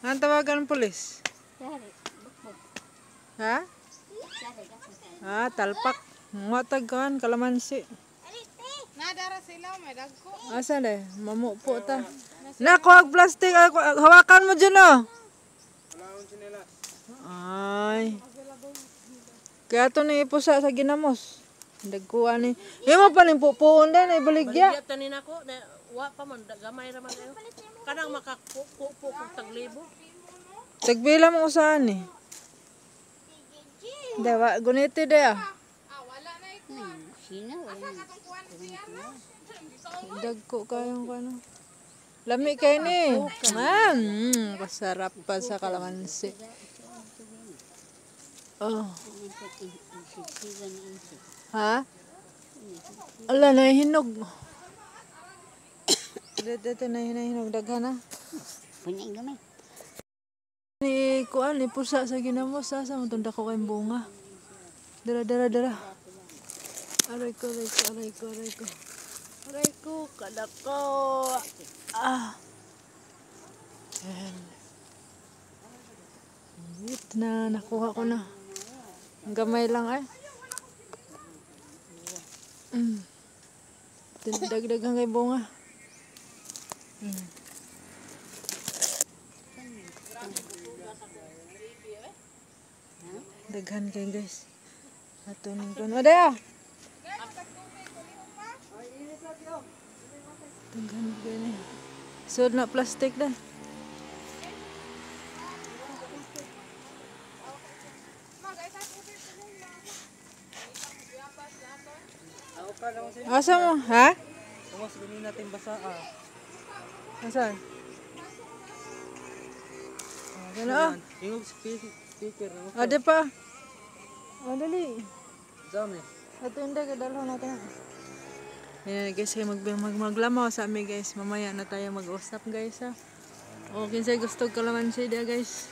Ang tawagan ng pulis? Ha? Talpak. Matag kan kalamansi. Nadara sila may dagko. Asa de? Mamupo ta. Nakuha plastic. Hawakan mo dyan oh. Ay. Kaya ito na ipusa sa ginamos. Dagkuha ni. Yung pa rin pupuon din. Baligya. Baligya tanin ako. Wa pa man. Gamay raman kayo. Kanang makapupo kong taglibo. Tagbila mo saan eh. Dewa, guniti de ah. Wala na iko. Sino? Asa katong kuan siya no? Dagko kayong kano. Lami kayo ni. Kasarap pa sa kalamansi. Oh. Ha? Ala na hinog. Dito na hinog daghan na. Punyang gamay. Ni kuan ni pusa sa ginamos sa tunda ko kay bunga. Dara. Aray ko. Aray ko kadako. Wait na nakuha ko na. Ang gamay lang ay. Dagdagan kay bunga. Daghan kayo guys. Atunin ko. Ada ya? Daghan kayo ni. Sud na plastic dah. Asa mo? Ha? Tumas gani natin basa Asa? Gano'n? Yung speaker. Ada pa. Dali. Dami. Ito hindi, kadalho natin. Ayan guys, maglamaw sa amin guys. Mamaya na tayo mag-usap guys ha. O, kinsay gusto kalamansi dia guys.